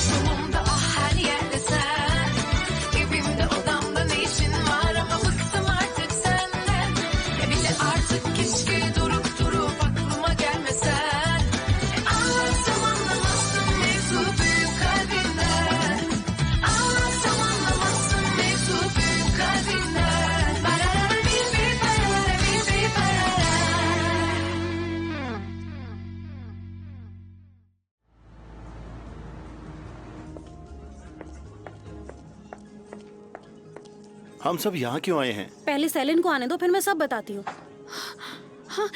Sonumda ah her yerde sen. Evimde odamda ne işin var ama bıktım artık senden. Ya bir de artık keşke durup durup aklıma gelmesen. Anlatsam anlamazsın mevzu büyük kalbinden. Anlatsam anlamazsın mevzu büyük kalbinden. Barara bir barara bir barara. हम सब यहाँ क्यों आए हैं? पहले salient को आने दो, फिर मैं सब बताती हूँ। हाँ,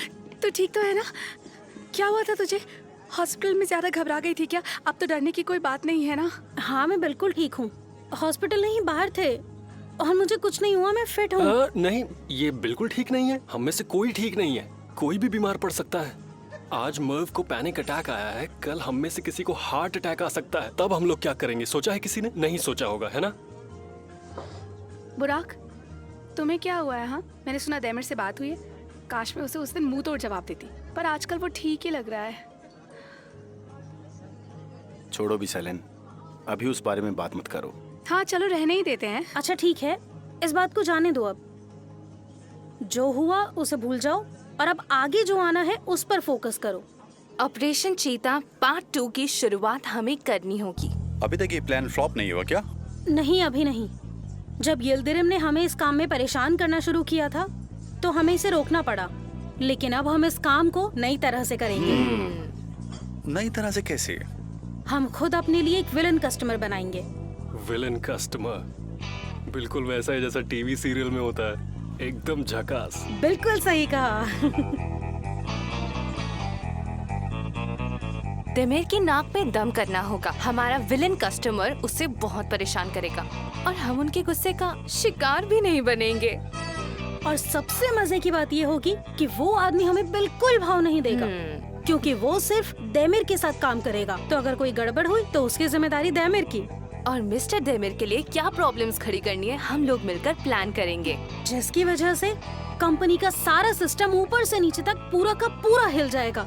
तो ठीक तो है ना? क्या हुआ था तुझे? हॉस्पिटल में ज्यादा घबरा गई थी क्या? अब तो डरने की कोई बात नहीं है ना? हाँ, मैं बिल्कुल ठीक हूँ। हॉस्पिटल नहीं, बाहर थे और मुझे कुछ नहीं हुआ, मैं फिट हूँ। नहीं, ये बिल्कुल ठीक नहीं है। हम में से कोई ठीक नहीं है। कोई भी बीमार पड़ सकता है। आज मर्व को पैनिक अटैक आया है, कल हम में से किसी को हार्ट अटैक आ सकता है। तब हम लोग क्या करेंगे? सोचा है किसी ने? नहीं सोचा होगा, है ना? बुराक, तुम्हें क्या हुआ है? हाँ, मैंने सुना दैमिर से बात हुई है। काश मैं उसे उस दिन मुंह तोड़ जवाब देती, पर आजकल वो ठीक ही लग रहा है। छोड़ो भी सेलिन, अभी उस बारे में बात मत करो। हाँ, चलो रहने ही देते हैं। अच्छा ठीक है, इस बात को जाने दो। अब जो हुआ उसे भूल जाओ और अब आगे जो आना है उस पर फोकस करो। ऑपरेशन चीता पार्ट 2 की शुरुआत हमें करनी होगी। अभी तक ये प्लान फ्लॉप नहीं हुआ क्या? नहीं, अभी नहीं। जब यिल्दिरिम ने हमें इस काम में परेशान करना शुरू किया था तो हमें इसे रोकना पड़ा, लेकिन अब हम इस काम को नई तरह से करेंगे। नई तरह से कैसे? हम खुद अपने लिए एक विलन कस्टमर बनाएंगे। विलन कस्टमर, बिल्कुल वैसा है जैसा टीवी सीरियल में होता है। एकदम झकास। बिल्कुल सही कहा। दैमिर की नाक में दम करना होगा। हमारा विलन कस्टमर उससे बहुत परेशान करेगा और हम उनके गुस्से का शिकार भी नहीं बनेंगे। और सबसे मजे की बात ये होगी कि वो आदमी हमें बिल्कुल भाव नहीं देगा, क्योंकि वो सिर्फ दैमिर के साथ काम करेगा। तो अगर कोई गड़बड़ हुई तो उसकी जिम्मेदारी दैमिर की। और मिस्टर दैमिर के लिए क्या प्रॉब्लम्स खड़ी करनी है, हम लोग मिलकर प्लान करेंगे, जिसकी वजह से कंपनी का सारा सिस्टम ऊपर से नीचे तक पूरा का पूरा हिल जाएगा।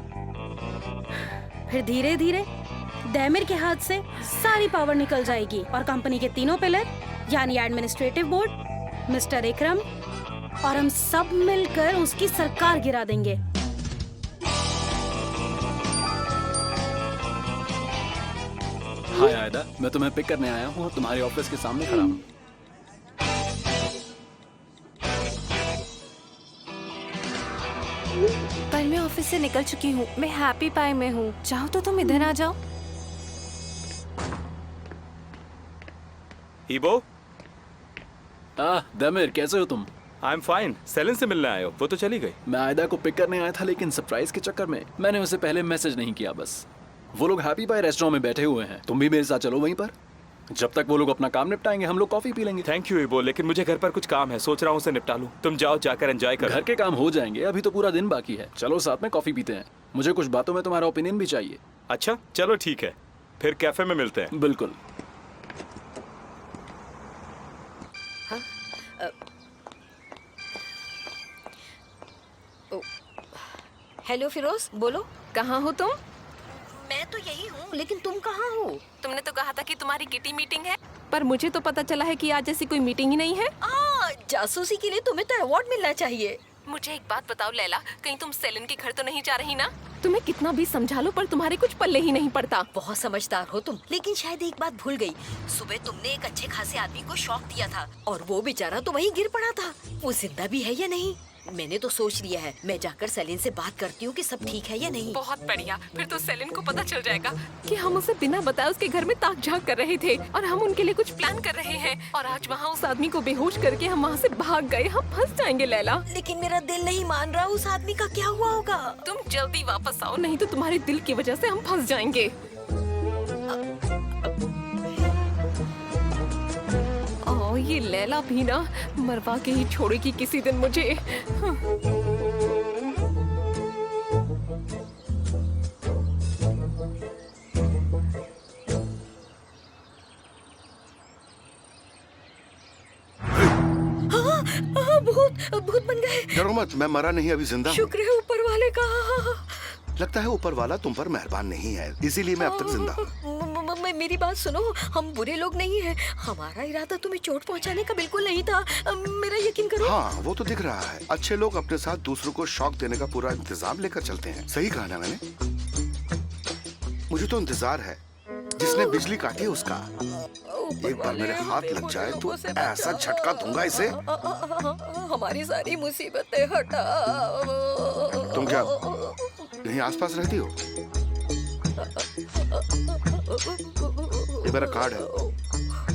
फिर धीरे धीरे दैमिर के हाथ से सारी पावर निकल जाएगी और कंपनी के तीनों पिलर यानी एडमिनिस्ट्रेटिव बोर्ड, मिस्टर इकरम और हम सब मिलकर उसकी सरकार गिरा देंगे। हाय आयदा, मैं तुम्हें पिक करने आया हूँ और तुम्हारे ऑफिस के सामने खड़ा हूँ। पर मैं ऑफिस से निकल चुकी हूँ। मैं हैप्पी पाई में हूँ। चाहो तो तुम इधर आ जाओ। ईबो, दैमिर कैसे हो तुम? I am fine. सेलिन से मिलने आए हो? वो तो चली गई। मैं आयदा को पिक करने आया था, लेकिन सरप्राइज के चक्कर में मैंने उसे पहले मैसेज नहीं किया। बस वो लोग हैप्पी पाई रेस्टोरेंट में बैठे हुए हैं। तुम भी मेरे साथ चलो वहीं पर। जब तक वो लोग अपना काम निपटाएंगे हम लोग कॉफी पी लेंगे। थैंक यू ईबो, लेकिन मुझे घर पर कुछ काम है, सोच रहा हूँ उसे निपटा लूँ। तुम जाओ, जाकर एंजॉय करो। घर के काम हो जाएंगे, अभी तो पूरा दिन बाकी है। चलो साथ में कॉफी पीते हैं। मुझे कुछ बातों में तुम्हारा ओपिनियन भी चाहिए। अच्छा चलो ठीक है, फिर कैफे में मिलते हैं। बिल्कुल। हेलो फिरोज, बोलो। कहाँ हो तुम? मैं तो यही हूँ, लेकिन तुम कहाँ हो? तुमने तो कहा था कि तुम्हारी किटी मीटिंग है, पर मुझे तो पता चला है कि आज जैसी कोई मीटिंग ही नहीं है। जासूसी के लिए तुम्हें तो अवार्ड मिलना चाहिए। मुझे एक बात बताओ लैला, कहीं तुम सेलिन के घर तो नहीं जा रही ना? तुम्हें कितना भी समझा लो पर तुम्हारे कुछ पल्ले ही नहीं पड़ता। बहुत समझदार हो तुम, लेकिन शायद एक बात भूल गई। सुबह तुमने एक अच्छे खासे आदमी को शॉक दिया था और वो बेचारा तो वहीं गिर पड़ा था। वो जिंदा भी है या नहीं? मैंने तो सोच लिया है, मैं जाकर सेलिन से बात करती हूँ कि सब ठीक है या नहीं। बहुत बढ़िया, फिर तो सेलिन को पता चल जाएगा कि हम उसे बिना बताए उसके घर में ताक झांक कर रहे थे और हम उनके लिए कुछ प्लान कर रहे हैं। और आज वहाँ उस आदमी को बेहोश करके हम वहाँ से भाग गए। हम फंस जाएंगे लैला। लेकिन मेरा दिल नहीं मान रहा, उस आदमी का क्या हुआ होगा? तुम जल्दी वापस आओ, नहीं तो तुम्हारे दिल की वजह से हम फंस जाएंगे। ये लैला भी ना मरवा के ही छोड़ेगी किसी दिन मुझे। भूत बन गए। डरो मत, मैं मरा नहीं, अभी जिंदा हूँ। शुक्र है ऊपर वाले का। लगता है ऊपर वाला तुम पर मेहरबान नहीं है, इसीलिए मैं अब तक जिंदा हूँ। मेरी बात सुनो, हम बुरे लोग नहीं हैं। हमारा इरादा तुम्हें चोट पहुंचाने का बिल्कुल नहीं था। मेरा यकीन करो। हाँ, वो तो दिख रहा है। अच्छे लोग अपने साथ दूसरों को शॉक देने का पूरा इंतजाम लेकर चलते हैं। सही कहा ना मैंने? मुझे तो इंतजार है, जिसने बिजली काटी है उसका। एक बार मेरे हाथ लग जाए तो ऐसा झटका दूंगा इसे। हमारी सारी मुसीबतें हटाओ। तुम क्या यहीं आसपास रहती हो? ये मेरा कार्ड है,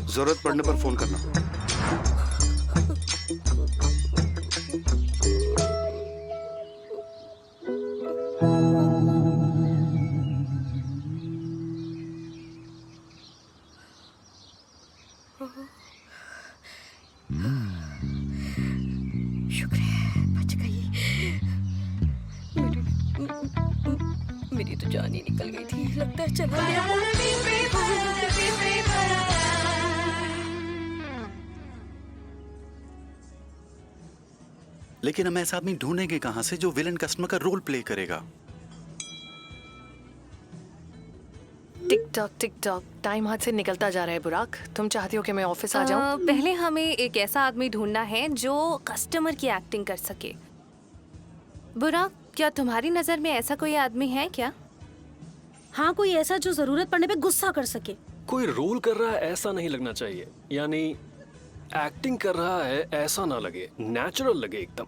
जरूरत पड़ने पर फोन करना। शुक्र है बच गई। मेरी तो जान ही निकल गई थी। लगता है चला गया। लेकिन हम ऐसा आदमी ढूंढेंगे कहां से जो विलन कस्टमर का रोल प्ले करेगा? टिक टॉक टाइम हाथ से निकलता जा रहा है। बुराक, तुम चाहती हो कि मैं ऑफिस आ जाऊं? पहले हमें एक ऐसा आदमी ढूंढना है जो कस्टमर की एक्टिंग कर सके। बुराक, क्या तुम्हारी नजर में ऐसा कोई आदमी है क्या? हाँ, कोई ऐसा जो जरूरत पड़ने पे गुस्सा कर सके। कोई रोल कर रहा है ऐसा नहीं लगना चाहिए, यानी एक्टिंग कर रहा है ऐसा ना लगे, नेचुरल लगे एकदम।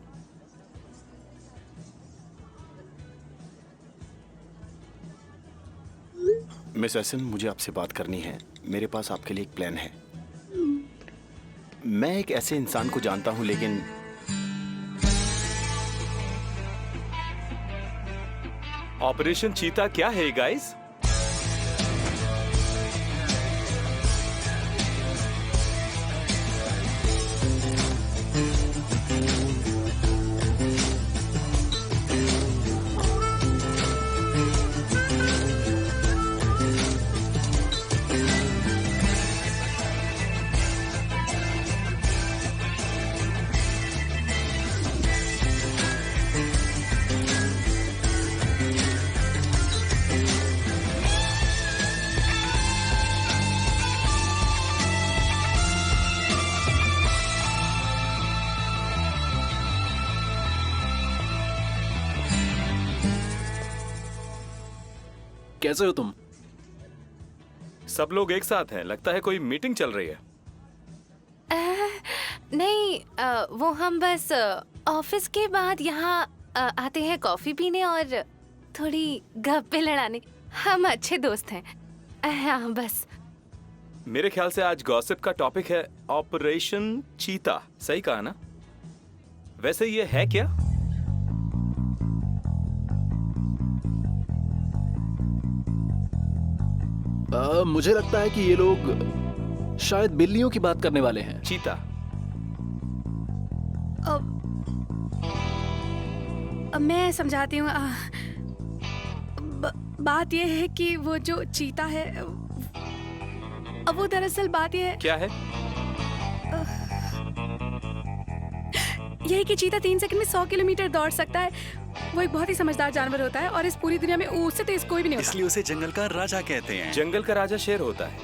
मिस एसन, मुझे आपसे बात करनी है। मेरे पास आपके लिए एक प्लान है। मैं एक ऐसे इंसान को जानता हूं, लेकिन ऑपरेशन चीता क्या है गाइस? कैसे हो तुम? सब लोग एक साथ हैं। लगता है कोई मीटिंग चल रही है। नहीं, वो हम बस ऑफिस के बाद यहाँ आते हैं कॉफी पीने और थोड़ी गप्पे लड़ाने। हम अच्छे दोस्त हैं। हाँ, बस। मेरे ख्याल से आज गॉसिप का टॉपिक है ऑपरेशन चीता। सही कहा ना? वैसे ये है क्या? मुझे लगता है कि ये लोग शायद बिल्लियों की बात करने वाले हैं। चीता। मैं समझाती हूँ। बात यह है कि वो जो चीता है, वो दरअसल बात यह है। क्या है? यही कि चीता 3 सेकंड में 100 किलोमीटर दौड़ सकता है। वो एक बहुत ही समझदार जानवर होता है और इस पूरी दुनिया में उससे तेज कोई भी नहीं होता। इसलिए उसे जंगल का राजा कहते हैं। जंगल का राजा शेर होता है।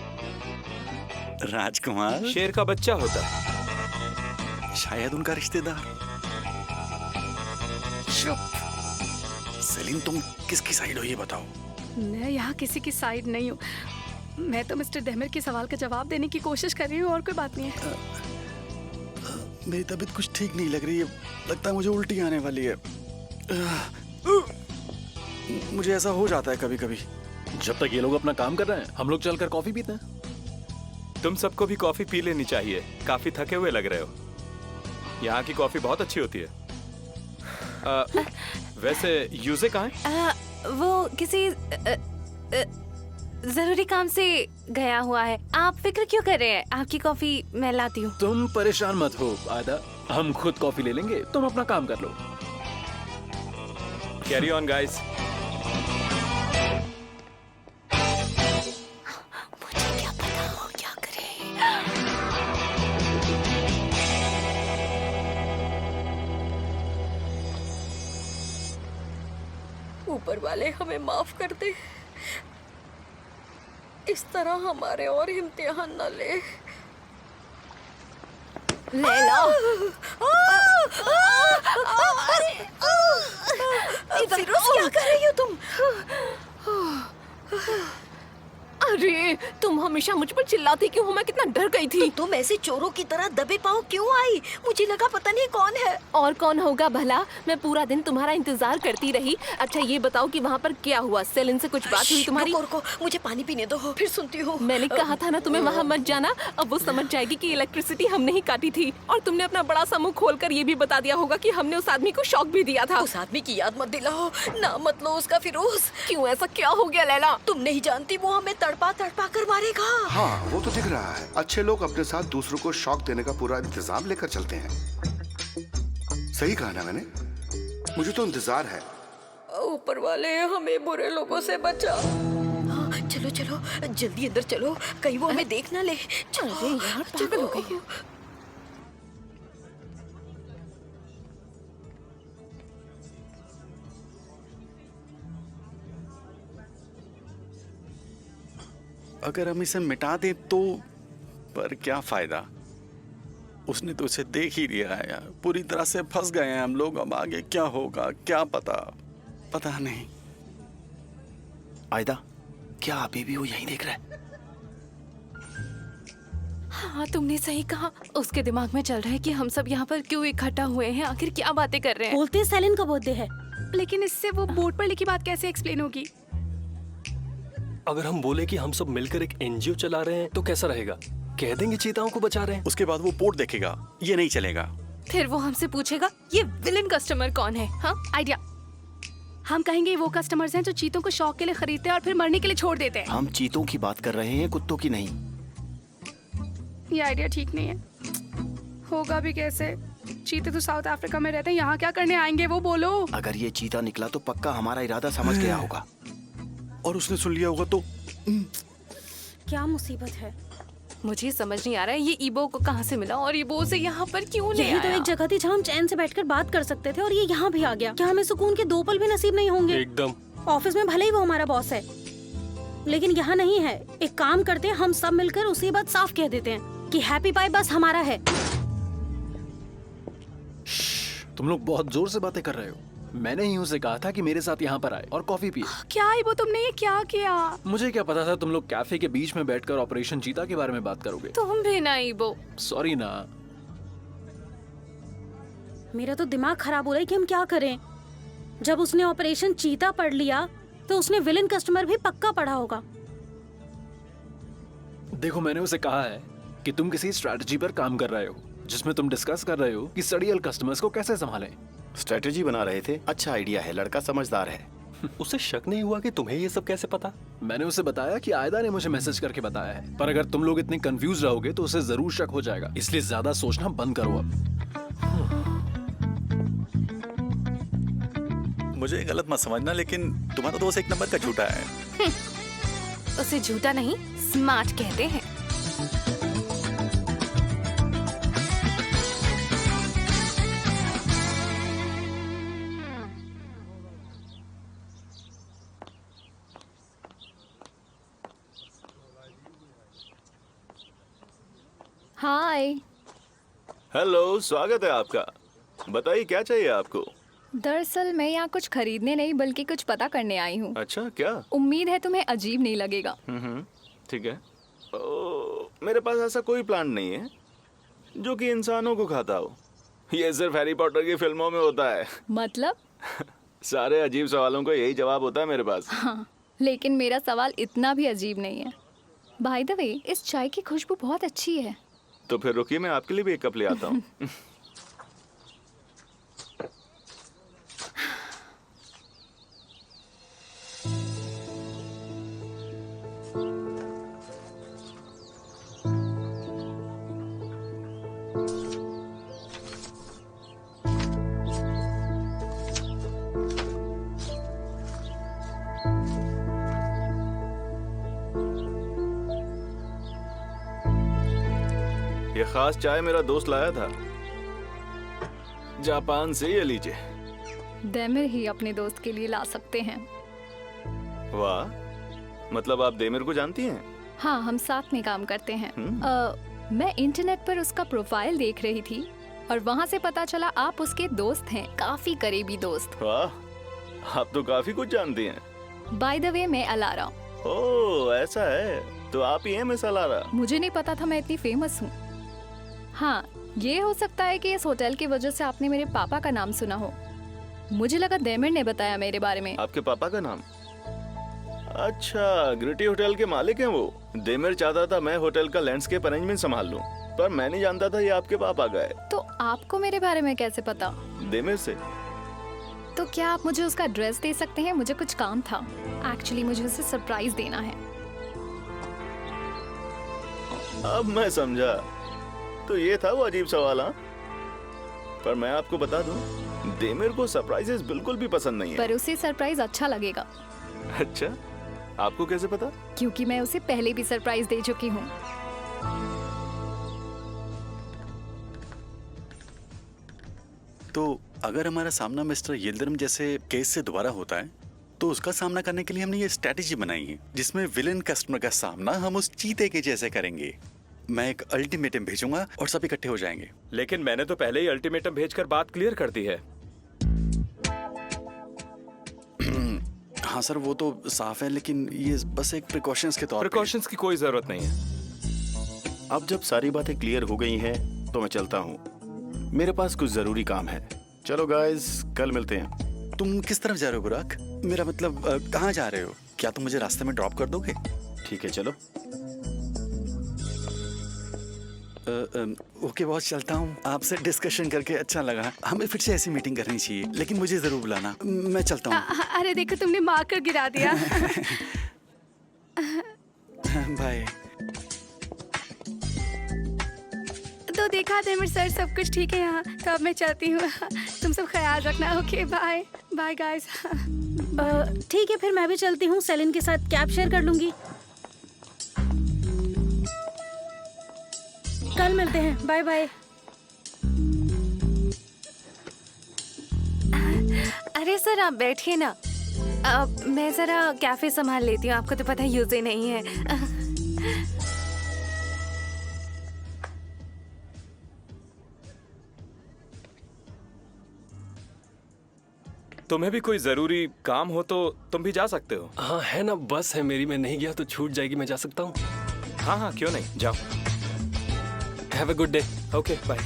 राजकुमार शेर का बच्चा होता है। शायद उनका रिश्तेदार। सेलिन, तुम किसकी साइड हो ये बताओ? मैं यहाँ किसी की साइड नहीं हूँ। मैं तो मिस्टर डेमर के सवाल का जवाब देने की कोशिश कर रही हूँ, और कोई बात नहीं है। मेरी तबीयत कुछ ठीक नहीं लग रही है। लगता है मुझे उल्टी आने वाली है। मुझे ऐसा हो जाता है कभी कभी। जब तक ये लोग अपना काम कर रहे हैं, हम लोग चलकर कॉफी पीते हैं। तुम सबको भी कॉफी पी लेनी चाहिए। काफी थके हुए लग रहे हो। यहाँ की कॉफी बहुत अच्छी होती है। वैसे यूजे कहाँ है? वो किसी जरूरी काम से गया हुआ है। आप फिक्र क्यों कर रहे हैं? आपकी कॉफी मैं लाती हूँ। तुम परेशान मत हो आयदा, हम खुद कॉफी ले लेंगे। तुम अपना काम कर लो। Carry on guys. मुझे क्या पता हो क्या करे। ऊपर वाले हमें माफ कर दे। इस तरह हमारे और इम्तिहान न ले। लैला, फिरोज क्या कर रही हो तुम? अरे तुम हमेशा मुझ पर चिल्लाती क्यों हो? मैं कितना डर गई थी। तुम ऐसे चोरों की तरह दबे पाँव क्यों आई? मुझे लगा पता नहीं कौन है। और कौन होगा भला? मैं पूरा दिन तुम्हारा इंतजार करती रही। अच्छा ये बताओ कि वहाँ पर क्या हुआ? सेलिन से कुछ बात हुई तुम्हारी? रुको, मुझे पानी पीने दो, फिर सुनती हूँ। मैंने कहा था ना तुम्हें वहाँ मत जाना। अब वो समझ जाएगी कि इलेक्ट्रिसिटी हमने ही काटी थी। और तुमने अपना बड़ा सा मुंह खोलकर ये भी बता दिया होगा कि हमने उस आदमी को शॉक भी दिया था। उस आदमी की याद मत दिलाओ, ना मत लो उसका फिरोज। क्यों, ऐसा क्या हो गया लैला? तुम नहीं जानती, वो हमें तड़पा तड़पा कर मारेगा। हाँ वो तो दिख रहा है। अच्छे लोग अपने साथ दूसरों को शॉक देने का पूरा इंतजाम लेकर चलते हैं। सही कहा ना मैंने? मुझे तो इंतजार है। ऊपर वाले हमें बुरे लोगों से बचा। हाँ, चलो चलो जल्दी अंदर चलो, कहीं वो हमें देख ना ले। अरे यार पागल हो गई है। अगर हम इसे मिटा दें तो, पर क्या फायदा? उसने तो इसे देख ही लिया है यार। पूरी तरह से फंस गए हैं हम लोग। अब आगे क्या होगा क्या पता नहीं। आयदा, क्या अभी भी वो यहीं देख रहा है? हाँ तुमने सही कहा। उसके दिमाग में चल रहा है कि हम सब यहाँ पर क्यों इकट्ठा हुए हैं, आखिर क्या बातें कर रहे हैं। बोलते हैं सेलिन का बर्थडे है। लेकिन इससे वो बोर्ड पर लिखी बात कैसे एक्सप्लेन होगी? अगर हम बोले कि हम सब मिलकर एक एनजीओ चला रहे हैं तो कैसा रहेगा? कह देंगे चीताओं को बचा रहे हैं। उसके बाद वो पोर्ट देखेगा, ये नहीं चलेगा। फिर वो हमसे पूछेगा ये विलन कस्टमर कौन है। हाँ आइडिया, हम कहेंगे वो कस्टमर्स हैं जो चीतों को शौक के लिए खरीदते हैं और फिर मरने के लिए छोड़ देते हैं। हम चीतों की बात कर रहे हैं, कुत्तों की नहीं। ये आइडिया ठीक नहीं है। होगा भी कैसे? चीते तो साउथ अफ्रीका में रहते हैं, यहाँ क्या करने आएंगे वो? बोलो। अगर ये चीता निकला तो पक्का हमारा इरादा समझ गया होगा। और उसने सुन लिया होगा तो क्या मुसीबत है। मुझे समझ नहीं आ रहा है ये ईबो को कहाँ से मिला और ईबो से यहाँ पर क्यों ले यही तो आया? एक जगह थी जहाँ हम चैन से बैठकर बात कर सकते थे और ये यहाँ भी आ गया। क्या हमें सुकून के 2 पल भी नसीब नहीं होंगे? एकदम। ऑफिस में भले ही वो हमारा बॉस है, लेकिन यहाँ नहीं है। एक काम करते हैं, हम सब मिलकर उसी बात साफ कह देते हैं कि हैप्पी पाई बस हमारा है। तुम लोग बहुत जोर से बातें कर रहे हो। मैंने ही उसे कहा था कि मेरे साथ यहाँ पर आए और कॉफी पिए। क्या है वो? तुमने ये क्या किया? मुझे क्या पता था तुम लोग कैफे के बीच में बैठकर ऑपरेशन चीता के बारे में बात करोगे। तुम भी ना ईबो। सॉरी ना। मेरा तो दिमाग खराब हो रहा है कि हम क्या करें। जब उसने ऑपरेशन चीता पढ़ लिया तो उसने विलन कस्टमर भी पक्का पढ़ा होगा। देखो मैंने उसे कहा है कि तुम किसी स्ट्रैटेजी पर काम कर रहे हो जिसमें तुम डिस्कस कर रहे हो कि सड़ियल कस्टमर्स को कैसे संभालें। स्ट्रेटेजी बना रहे थे। अच्छा आइडिया है, लड़का समझदार है। उसे शक नहीं हुआ कि तुम्हें ये सब कैसे पता? मैंने उसे बताया कि आयदा ने मुझे मैसेज करके बताया है, पर अगर तुम लोग इतने कंफ्यूज रहोगे तो उसे जरूर शक हो जाएगा, इसलिए ज्यादा सोचना बंद करो अब। मुझे गलत मत समझना, लेकिन तुम्हारा दोस्त एक नंबर का झूठा है। उसे झूठा नहीं स्मार्ट कहते हैं। हाय। हेलो, स्वागत है आपका। बताइए क्या चाहिए आपको? दरअसल मैं यहाँ कुछ खरीदने नहीं बल्कि कुछ पता करने आई हूँ। अच्छा, क्या? उम्मीद है तुम्हें अजीब नहीं लगेगा। ठीक है। मेरे पास ऐसा कोई प्लांट नहीं है जो कि इंसानों को खाता हो। ये सिर्फ हैरी पॉटर की फिल्मों में होता है। मतलब? सारे अजीब सवालों का यही जवाब होता है मेरे पास। हाँ, लेकिन मेरा सवाल इतना भी अजीब नहीं है। बाय द वे, इस चाय की खुशबू बहुत अच्छी है। तो फिर रुकिए, मैं आपके लिए भी एक कप ले आता हूँ। ये खास चाय मेरा दोस्त लाया था जापान से। ये लीजिए। देमिर ही अपने दोस्त के लिए ला सकते हैं। वाह, मतलब आप देमिर को जानती हैं? हाँ, हम साथ में काम करते हैं। मैं इंटरनेट पर उसका प्रोफाइल देख रही थी और वहाँ से पता चला आप उसके दोस्त हैं, काफी करीबी दोस्त। वाह, आप तो काफी कुछ जानती हैं। बाय द वे, मैं अलारा। ओह, ऐसा है, तो आप ही हैं मिस अलारा। मुझे नहीं पता था मैं इतनी फेमस हूँ। हाँ, ये हो सकता है कि इस होटल की वजह से आपने मेरे पापा का नाम सुना हो। मुझे लगा देमिर ने बताया मेरे बारे में। आपके पापा का नाम? अच्छा, ग्रिटी होटल के मालिक हैं वो। देमिर चाहता था मैं होटल का लैंडस्केप अरेंजमेंट संभाल लूं, पर मैं नहीं जानता था ये आपके पापा का है। तो आपको मेरे बारे में कैसे पता? देमिर से। तो क्या आप मुझे उसका एड्रेस दे सकते हैं? मुझे कुछ काम था। एक्चुअली मुझे उसे सरप्राइज देना है। अब मैं समझा, तो ये था वो अजीब सवाल। हाँ, पर मैं आपको बता दूं, देमिर को सरप्राइजेस बिल्कुल भी पसंद नहीं है। पर उसे सरप्राइज अच्छा लगेगा। अच्छा, आपको कैसे पता? क्योंकि मैं उसे पहले भी सरप्राइज दे चुकी हूँ। तो अगर हमारा सामना मिस्टर यिल्दिरिम जैसे केस से दोबारा होता है, तो उसका सामना करने के लिए हमने ये स्ट्रेटेजी बनाई है जिसमें विलेन कस्टमर का सामना हम उस चीते के जैसे करेंगे। मैं एक अल्टीमेटम भेजूंगा और सब इकट्ठे हो जाएंगे। लेकिन मैंने तो पहले ही अल्टीमेटम भेजकर बात क्लियर कर दी है। हाँ सर, वो तो साफ है, लेकिन ये बस एक प्रिकॉशंस के तौर पे। प्रिकॉशंस की कोई जरूरत नहीं है। अब जब सारी बातें क्लियर हो गई हैं, तो मैं चलता हूँ। मेरे पास कुछ जरूरी काम है। चलो गाइस, कल मिलते हैं। तुम किस तरफ जा रहे हो बुराक? मेरा मतलब कहाँ जा रहे हो? क्या तुम मुझे रास्ते में ड्रॉप कर दोगे? ठीक है, चलो। ओके बॉस, चलता हूँ। आपसे डिस्कशन करके अच्छा लगा। हमें फिर से ऐसी मीटिंग करनी चाहिए, लेकिन मुझे जरूर बुलाना। मैं चलता हूँ। अरे देखो, तुमने मार्कर गिरा दिया। बाय। तो देखा देमिर सर, सब कुछ ठीक है यहाँ। तो अब मैं चलती हूँ। तुम सब ख्याल रखना। Okay, bye bye guys. ठीक है, फिर मैं भी चलती हूँ। सेलिन के साथ कैब शेयर कर लूंगी। कल मिलते हैं। Bye bye. अरे सर, आप बैठिए ना। मैं जरा कैफे संभाल लेती हूँ। आपको तो पता है यूज ही नहीं है। तुम्हें भी कोई जरूरी काम हो तो तुम भी जा सकते हो। हाँ है ना, बस है मेरी, मैं नहीं गया तो छूट जाएगी। मैं जा सकता हूँ। हाँ हाँ, क्यों नहीं, जाओ। Have a good day. Okay, bye.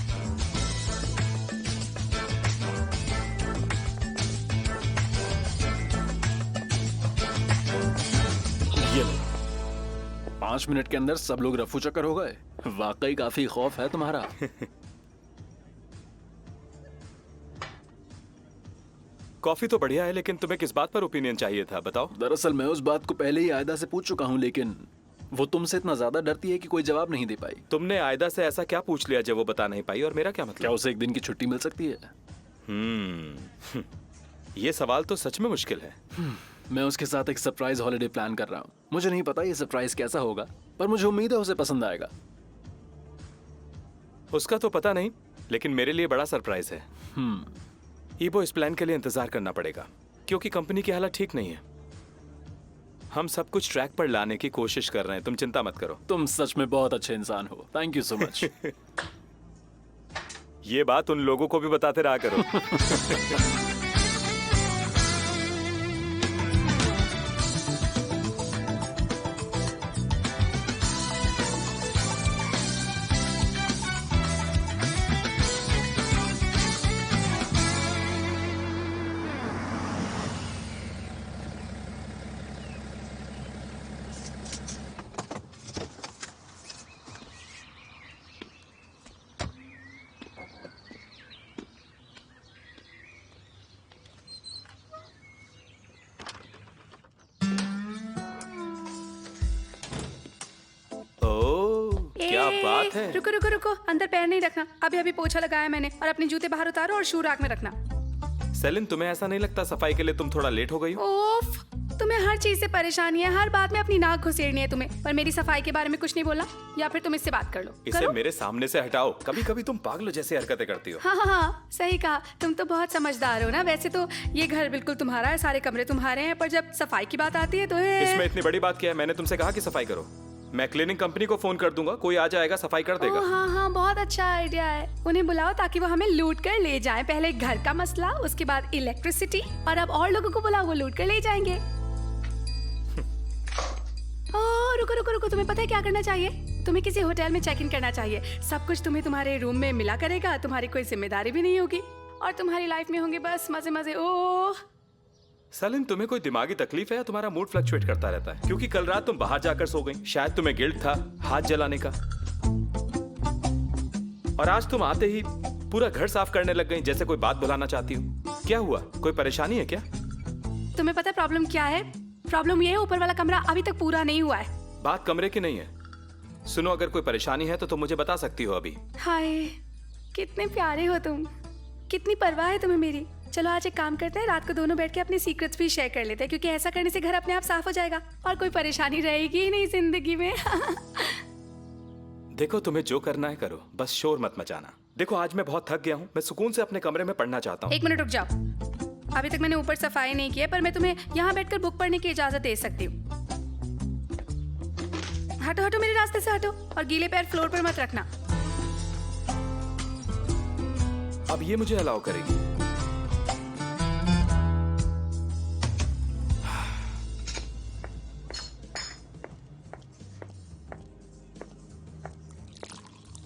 ये लो। 5 मिनट के अंदर सब लोग रफू चक्कर हो गए। वाकई काफी खौफ है तुम्हारा। कॉफी तो बढ़िया है, लेकिन तुम्हें किस बात पर ओपिनियन चाहिए था, बताओ। दरअसल मैं उस बात को पहले ही आयदा से पूछ चुका हूँ, लेकिन वो तुमसे इतना ज्यादा डरती है कि कोई जवाब नहीं दे पाई। तुमने आयदा से ऐसा क्या पूछ लिया जो वो बता नहीं पाई, और मेरा क्या मतलब? क्या उसे एक दिन की छुट्टी मिल सकती है? ये सवाल तो सच में मुश्किल है। मैं उसके साथ एक सरप्राइज हॉलिडे प्लान कर रहा हूँ। मुझे नहीं पता ये सरप्राइज कैसा होगा, पर मुझे उम्मीद है उसे पसंद आएगा। उसका तो पता नहीं, लेकिन मेरे लिए बड़ा सरप्राइज है। ईबो, इस प्लान के लिए इंतजार करना पड़ेगा, क्योंकि कंपनी की हालत ठीक नहीं है। हम सब कुछ ट्रैक पर लाने की कोशिश कर रहे हैं, तुम चिंता मत करो। तुम सच में बहुत अच्छे इंसान हो। Thank you so much. ये बात उन लोगों को भी बताते रहा करो। क्या बात है। रुको रुको रुको, अंदर पैर नहीं रखना। अभी अभी पोछा लगाया मैंने, और अपने जूते बाहर उतारो और शू रैक में रखना। सेलिन, तुम्हें ऐसा नहीं लगता सफाई के लिए तुम थोड़ा लेट हो गई हो? ओफ, तुम्हें हर चीज से परेशानी है, हर बात में अपनी नाक घुसेड़नी है तुम्हें। पर मेरी सफाई के बारे में कुछ नहीं बोलना, या फिर तुम इससे बात कर लो। इसे करो? मेरे सामने से हटाओ। कभी कभी तुम पागलों जैसी हरकतें करती हो। हाँ हाँ हाँ, सही कहा। तुम तो बहुत समझदार हो ना। वैसे तो ये घर बिल्कुल तुम्हारा है, सारे कमरे तुम्हारे हैं, पर जब सफाई की बात आती है तो इसमें इतनी बड़ी बात क्या है? मैंने तुमसे कहा कि सफाई करो। मैं क्लीनिंग कंपनी को फोन कर दूंगा, कोई आ जाएगा, सफाई कर देगा। हाँ हाँ, बहुत अच्छा आइडिया है। उन्हें बुलाओ ताकि वो हमें लूट कर ले जाएं। पहले घर का मसला, उसके बाद इलेक्ट्रिसिटी, और अब और लोगों को बुलाओ, वो लूट कर ले जाएंगे। ओह रुको रुको रुको, तुम्हें पता है क्या करना चाहिए? तुम्हें किसी होटल में चेक इन करना चाहिए। सब कुछ तुम्हें तुम्हारे रूम में मिला करेगा, तुम्हारी कोई जिम्मेदारी भी नहीं होगी, और तुम्हारी लाइफ में होंगे बस मजे मजे। ओह सेलिन, तुम्हें कोई दिमागी तकलीफ है या तुम्हारा मूड फ्लक्चुएट करता रहता है? क्योंकि कल रात तुम बाहर जाकर सो गई, शायद तुम्हें गिल्ट था हाथ जलाने का, और आज तुम आते ही पूरा घर साफ करने लग गई जैसे कोई बात बुलाना चाहती हो। क्या हुआ, कोई परेशानी है क्या? तुम्हें पता है प्रॉब्लम क्या है? प्रॉब्लम ये है, ऊपर वाला कमरा अभी तक पूरा नहीं हुआ है। बात कमरे की नहीं है। सुनो, अगर कोई परेशानी है तो तुम मुझे बता सकती हो अभी। हाय, कितने प्यारे हो तुम, कितनी परवाह है तुम्हें मेरी। चलो आज एक काम करते हैं, रात को दोनों बैठ के अपने सीक्रेट्स भी शेयर कर लेते हैं, क्योंकि ऐसा करने से घर अपने आप साफ हो जाएगा और कोई परेशानी रहेगी ही नहीं जिंदगी में। देखो, तुम्हें जो करना है करो, बस शोर मत मचाना। देखो, आज मैं बहुत थक गया हूँ, मैं सुकून से अपने कमरे में पढ़ना चाहता हूँ। 1 मिनट रुक जाओ, अभी तक मैंने ऊपर सफाई नहीं की है, पर मैं तुम्हें यहाँ बैठकर बुक पढ़ने की इजाजत दे सकती हूँ। हटो हटो, मेरे रास्ते से हटो, और गीले पैर फ्लोर पर मत रखना। अब ये मुझे अलाउ करेगी?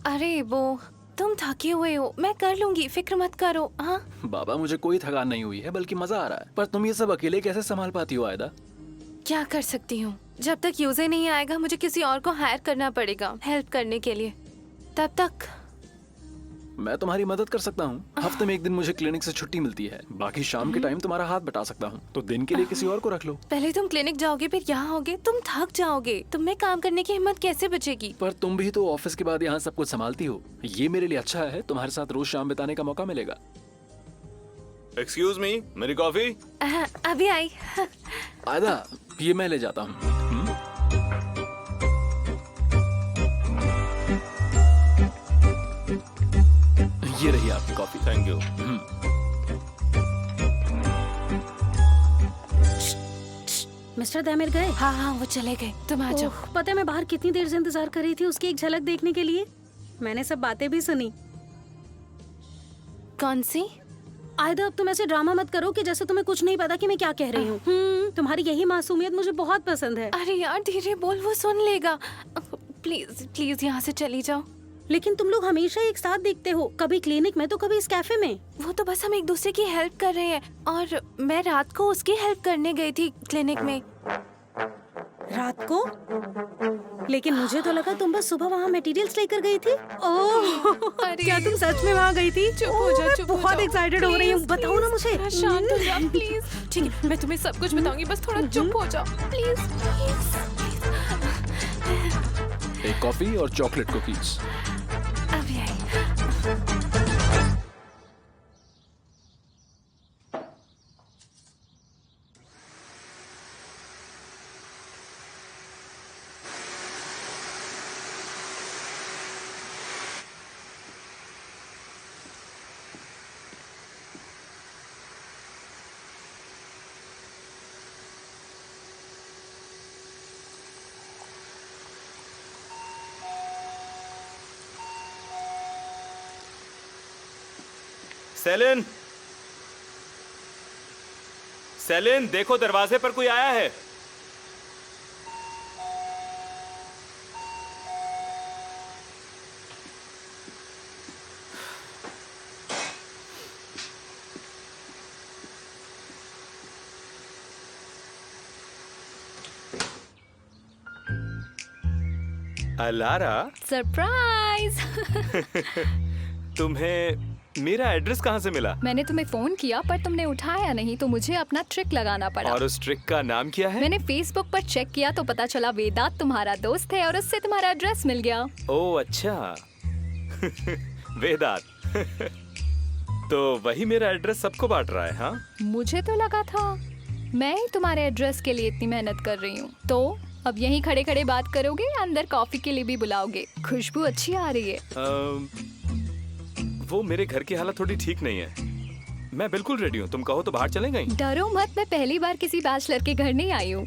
अरे वो, तुम थके हुए हो, मैं कर लूंगी, फिक्र मत करो। हाँ बाबा, मुझे कोई थकान नहीं हुई है, बल्कि मजा आ रहा है। पर तुम ये सब अकेले कैसे संभाल पाती हो आयदा? क्या कर सकती हूँ, जब तक यूजर नहीं आएगा मुझे किसी और को हायर करना पड़ेगा हेल्प करने के लिए। तब तक मैं तुम्हारी मदद कर सकता हूँ। हफ्ते में 1 दिन मुझे क्लिनिक से छुट्टी मिलती है, बाकी शाम के टाइम तुम्हारा हाथ बटा सकता हूँ। तो दिन के लिए किसी और को रख लो। पहले तुम क्लिनिक जाओगे, फिर यहाँ होगे, तुम थक जाओगे, तुम में काम करने की हिम्मत कैसे बचेगी? पर तुम भी तो ऑफिस के बाद यहाँ सब कुछ संभालती हो। ये मेरे लिए अच्छा है, तुम्हारे साथ रोज शाम बिताने का मौका मिलेगा। एक्सक्यूज मी, मेरी कॉफी? अभी आई। आयदा, ये मैं ले जाता हूँ। ये रही आपकी कॉफी। Thank you. मिस्टर दैमिर गए? हाँ हाँ, वो चले गए, तुम आ जाओ। पता है मैं बाहर कितनी देर से इंतजार कर रही थी उसकी एक झलक देखने के लिए। मैंने सब बातें भी सुनी। कौन सी? आयदा, अब तुम ऐसे ड्रामा मत करो कि जैसे तुम्हें कुछ नहीं पता कि मैं क्या कह रही हूँ। तुम्हारी यही मासूमियत मुझे बहुत पसंद है। अरे यार धीरे बोल, वो सुन लेगा। प्लीज प्लीज यहाँ से चली जाओ। लेकिन तुम लोग हमेशा एक साथ दिखते हो, कभी क्लिनिक में तो कभी इस कैफे में। वो तो बस हम एक दूसरे की हेल्प कर रहे हैं, और मैं रात को उसकी हेल्प करने गई थी क्लिनिक में। रात को? लेकिन मुझे तो लगा तुम बस सुबह वहाँ मटेरियल्स लेकर गई थी। ओह, क्या तुम सच में वहाँ गई थी? चुप हो जाओ, चुप हो बहुत जाओ। एक्साइटेड हो रही हूँ, बताओ ना मुझे। शांत हो जाओ प्लीज। ठीक है, मैं तुम्हें सब कुछ बताऊंगी, बस थोड़ा चुप हो जाओ प्लीज प्लीज। एक कॉफी और चॉकलेट कुकीज। अभी आई। सेलिन, सेलिन, देखो दरवाजे पर कोई आया है। ALARA, surprise. तुम्हें मेरा एड्रेस कहाँ से मिला? मैंने तुम्हें फोन किया पर तुमने उठाया नहीं, तो मुझे अपना ट्रिक लगाना पड़ा। और उस ट्रिक का नाम क्या है? मैंने फेसबुक पर चेक किया तो पता चला वेदांत तुम्हारा दोस्त है, और उससे तुम्हारा एड्रेस मिल गया। ओह अच्छा। वेदांत। तो वही मेरा एड्रेस सबको बांट रहा है? हाँ, मुझे तो लगा था मैं ही तुम्हारे एड्रेस के लिए इतनी मेहनत कर रही हूँ। तो अब यहीं खड़े खड़े बात करोगे या अंदर कॉफी के लिए भी बुलाओगे? खुशबू अच्छी आ रही है। वो मेरे घर की हालत थोड़ी ठीक नहीं है। मैं बिल्कुल रेडी हूँ, तुम कहो तो बाहर चलें कहीं। डरो मत, मैं पहली बार किसी बैचलर के घर नहीं आई हूँ।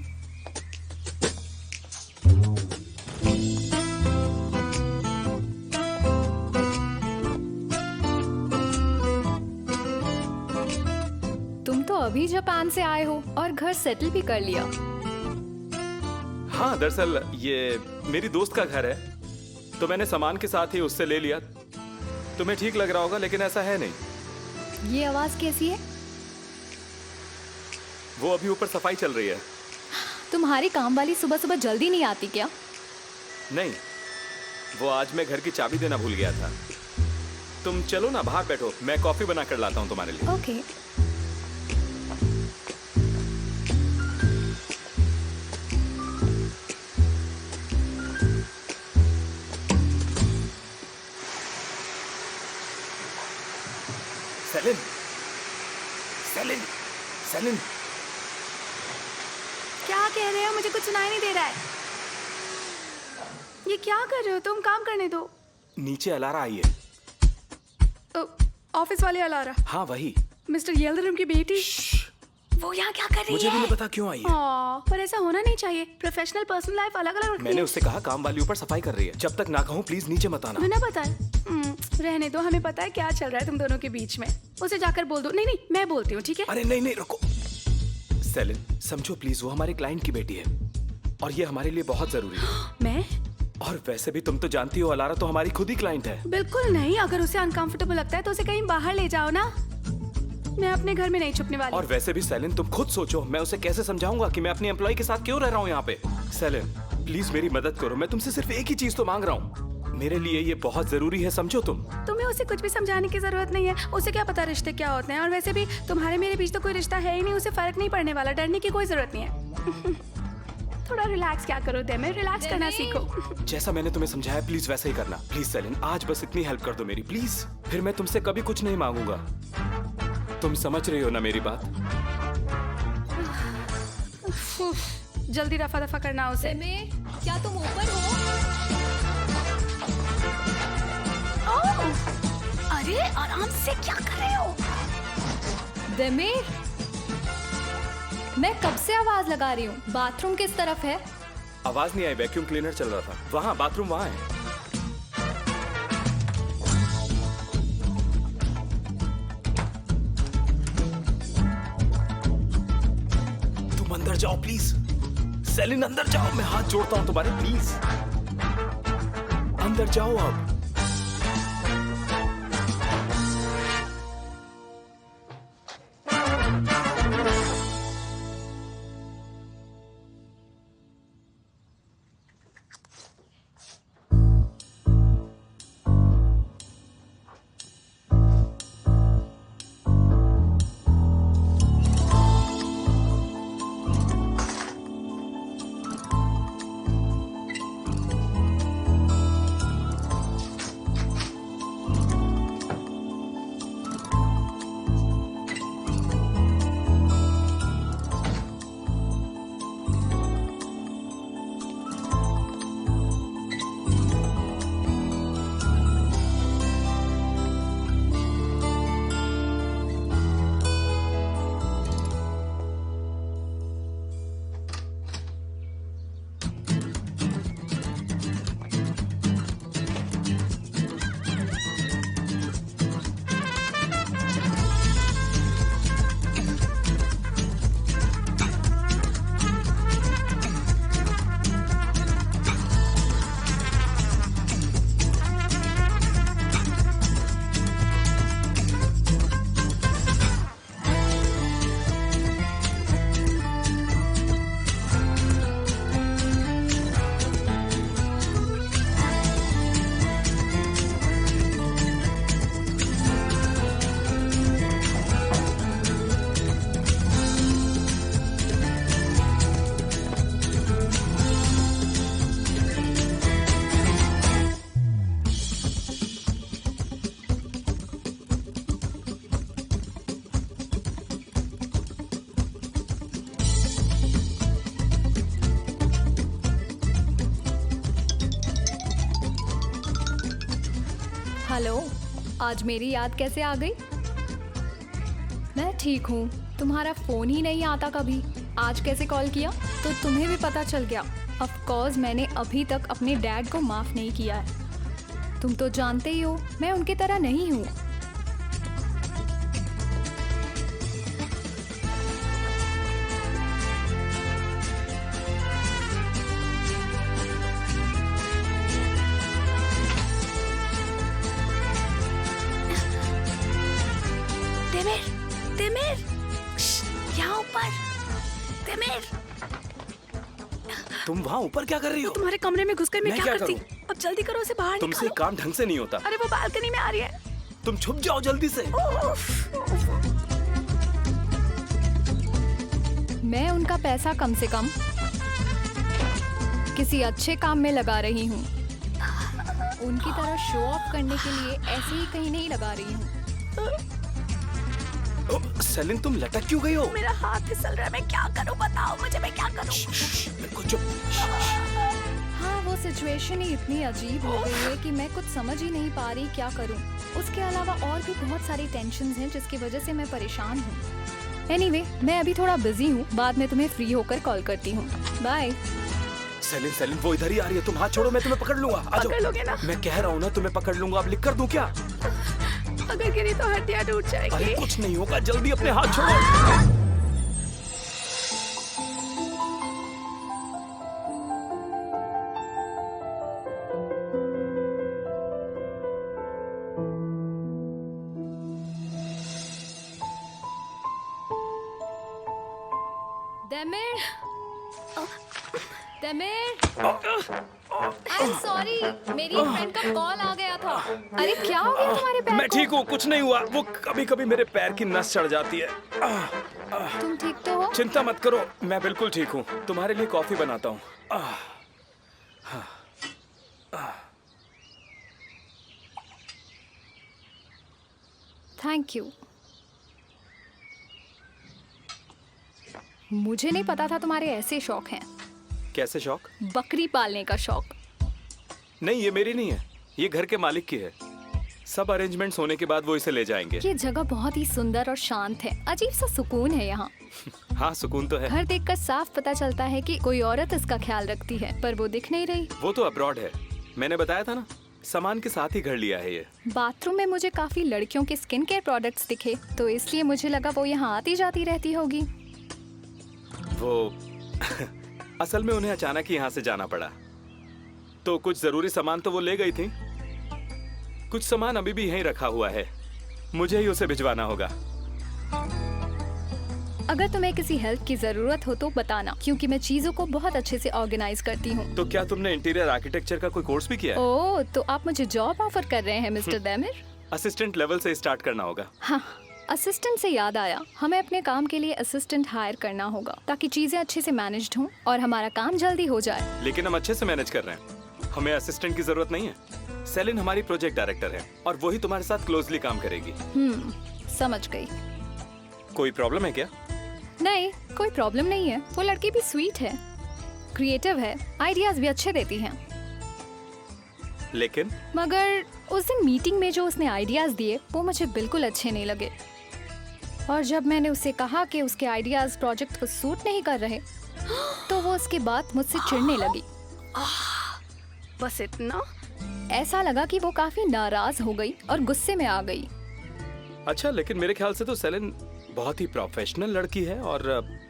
अभी जापान से आए हो और घर सेटल भी कर लिया। हाँ, दरअसल ये मेरी दोस्त का घर है, तो मैंने सामान के साथ ही उससे ले लिया। तुम्हें ठीक लग रहा होगा, लेकिन ऐसा है नहीं। ये आवाज कैसी है? वो अभी ऊपर सफाई चल रही है। तुम्हारी काम वाली सुबह सुबह जल्दी नहीं आती क्या? नहीं, वो आज मैं घर की चाबी देना भूल गया था। तुम चलो ना, बाहर बैठो, मैं कॉफी बना कर लाता हूँ तुम्हारे लिए। ओके। Celine, Celine, Celine. क्या कह रहे हो? मुझे कुछ सुनाई नहीं दे रहा है। ये क्या कर रहे हो तुम? काम करने दो। नीचे अलारा आई है। ऑफिस वाले अलारा? हाँ, वही। मिस्टर येल्डरम की बेटी। वो यहाँ क्या कर रही है? मुझे भी नहीं पता क्यों आई है। पर ऐसा होना नहीं चाहिए। प्रोफेशनल पर्सनल लाइफ अलग अलग रखनी है। मैंने उससे कहा काम वाली ऊपर सफाई कर रही है। जब तक ना कहूँ प्लीज नीचे मत आना। बिना बताए? रहने दो, हमें पता है क्या चल रहा है तुम दोनों के बीच में। उसे जाकर बोल दो। नहीं नहीं, मैं बोलती हूँ, ठीक है? अरे नहीं नहीं, रुको। सेलिन, समझो प्लीज, वो हमारे क्लाइंट की बेटी है और ये हमारे लिए बहुत जरूरी है। मैं? और वैसे भी तुम तो जानती हो अलारा तो हमारी खुद ही क्लाइंट है। बिल्कुल नहीं। अगर उसे अनकंफर्टेबल लगता है तो उसे कहीं बाहर ले जाओ ना। मैं अपने घर में नहीं छुपने वाली। और वैसे भी सेलिन, तुम खुद सोचो, मैं उसे कैसे समझाऊंगा कि मैं अपनी एम्प्लॉय के साथ क्यों रह रहा हूँ यहाँ पे। सेलिन, प्लीज मेरी मदद करो। मैं तुमसे सिर्फ एक ही चीज तो मांग रहा हूँ। मेरे लिए ये बहुत जरूरी है, समझो तुम। तुम्हें उसे कुछ भी समझाने की जरूरत नहीं है। उसे क्या पता रिश्ते क्या होते हैं। और वैसे भी तुम्हारे मेरे बीच तो कोई रिश्ता है ही नहीं। उसे फर्क नहीं पड़ने वाला। डरने की कोई जरूरत नहीं है। थोड़ा रिलैक्स क्या करो देमेर, रिलैक्स करना सीखो। जैसा मैंने तुम्हें समझाया प्लीज वैसा ही करना। प्लीज सेलिन, आज बस इतनी हेल्प कर दो मेरी, प्लीज। फिर मैं तुमसे कभी कुछ नहीं मांगूंगा। तुम समझ रही हो ना मेरी बात? जल्दी रफा दफा करना उसे। क्या तुम ऊपर हो? अरे आराम से, क्या कर रहे हो? देमेर, मैं कब से आवाज लगा रही हूँ। बाथरूम किस तरफ है? आवाज नहीं आई, वैक्यूम क्लीनर चल रहा था। वहाँ बाथरूम वहाँ है। तुम अंदर जाओ प्लीज। सेलिन अंदर जाओ, मैं हाथ जोड़ता हूँ तुम्हारे, प्लीज अंदर जाओ अब। हेलो, आज मेरी याद कैसे आ गई? मैं ठीक हूँ। तुम्हारा फोन ही नहीं आता कभी। आज कैसे कॉल किया? तो तुम्हें भी पता चल गया। ऑफ कोर्स मैंने अभी तक अपने डैड को माफ नहीं किया है। तुम तो जानते ही हो मैं उनकी तरह नहीं हूँ। देमेर, देमेर, यहाँ ऊपर, देमेर। तुम वहाँ ऊपर क्या कर रही हो? तुम्हारे कमरे में घुसकर मैं क्या करती? करूं? अब जल्दी करो, उसे बाहर तुमसे निकालो। काम ढंग से नहीं होता। अरे वो बालकनी में आ रही है। तुम छुप जाओ जल्दी से। मैं उनका पैसा कम से कम किसी अच्छे काम में लगा रही हूँ। उनकी तरह शो ऑफ करने के लिए ऐसे ही कहीं नहीं लगा रही हूँ। सेलिन, तुम लटक क्यों गई हो? मेरा हाथ फिसल रहा है, मैं क्या करूं? बताओ मुझे, मैं क्या करूं? मेरे को चुप। हाँ, वो सिचुएशन ही इतनी अजीब हो गई है कि मैं कुछ समझ ही नहीं पा रही क्या करूं। उसके अलावा और भी बहुत सारी टेंशन्स हैं जिसकी वजह से मैं परेशान हूँ। एनीवे, मैं अभी थोड़ा बिजी हूँ, बाद में तुम्हें फ्री होकर कॉल करती हूँ। बाय। सेलिन, सेलिन, वो इधर ही आ रही है। तुम हाथ छोड़ो, मैं तुम्हें पकड़ लूंगा। आ जाओ। पकड़ लोगे ना? मैं कह रहा हूँ ना, तुम्हें पकड़ लूंगा। अब लिख कर दूं क्या? अगर गिरी तो हड्डियां टूट जाएगी। अरे कुछ नहीं होगा, जल्दी अपने हाथ छोड़ो। देमिर, देमिर, आई एम सॉरी, मेरी फ्रेंड का कॉल आ गया था। अरे क्या हो गया तुम्हारे पैर मैं को? ठीक हूँ, कुछ नहीं हुआ। वो कभी कभी मेरे पैर की नस चढ़ जाती है। तुम ठीक तो हो? चिंता मत करो, मैं बिल्कुल ठीक हूँ। तुम्हारे लिए कॉफी बनाता हूँ। Thank you. मुझे नहीं पता था तुम्हारे ऐसे शौक हैं। कैसे शौक? बकरी पालने का शौक। नहीं, ये मेरी नहीं है, ये घर के मालिक की है। सब अरेंजमेंट्स होने के बाद वो इसे ले जाएंगे। ये जगह बहुत ही सुंदर और शांत है। अजीब सा सुकून है यहाँ। हाँ, सुकून तो है। घर देखकर साफ पता चलता है कि कोई औरत इसका ख्याल रखती है, पर वो दिख नहीं रही। वो तो अब्रॉड है, मैंने बताया था ना। सामान के साथ ही घर लिया है ये। बाथरूम में मुझे काफी लड़कियों के स्किन केयर प्रोडक्ट्स दिखे, तो इसलिए मुझे लगा वो यहाँ आती जाती रहती होगी। वो असल में उन्हें अचानक ही यहाँ से जाना पड़ा, तो कुछ जरूरी सामान तो वो ले गई थी। कुछ सामान अभी भी यहीं रखा हुआ है, मुझे ही उसे भिजवाना होगा। अगर तुम्हें किसी हेल्प की जरूरत हो तो बताना, क्योंकि मैं चीजों को बहुत अच्छे से ऑर्गेनाइज करती हूँ। तो क्या तुमने इंटीरियर आर्किटेक्चर का कोई कोर्स भी किया है? ओह, तो आप मुझे जॉब ऑफर कर रहे हैं मिस्टर देमिर? असिस्टेंट लेवल से स्टार्ट करना होगा। हाँ, असिस्टेंट से याद आया, हमें अपने काम के लिए असिस्टेंट हायर करना होगा ताकि चीजें अच्छे से मैनेज्ड हों और हमारा काम जल्दी हो जाए। लेकिन हम अच्छे से मैनेज कर रहे हैं, हमें असिस्टेंट की जरूरत नहीं है। सेलिन हमारी प्रोजेक्ट डायरेक्टर है और वही तुम्हारे साथ क्लोजली काम करेगी। समझ गई। कोई प्रॉब्लम है क्या? नहीं, कोई प्रॉब्लम नहीं है। वो लड़की भी स्वीट है, क्रिएटिव है, आइडियाज भी अच्छे देती हैं। लेकिन मगर उस दिन मीटिंग में जो उसने आइडियाज दिए वो मुझे बिल्कुल अच्छे नहीं लगे, और जब मैंने उसे कहा कि उसके आइडियाज प्रोजेक्ट को सूट नहीं कर रहे, तो वो उसके बाद मुझसे चिढ़ने लगी। बस इतना? ऐसा लगा कि वो काफी नाराज हो गई और गुस्से में आ गई। अच्छा, लेकिन मेरे ख्याल से तो सेलिन बहुत ही प्रोफेशनल लड़की है और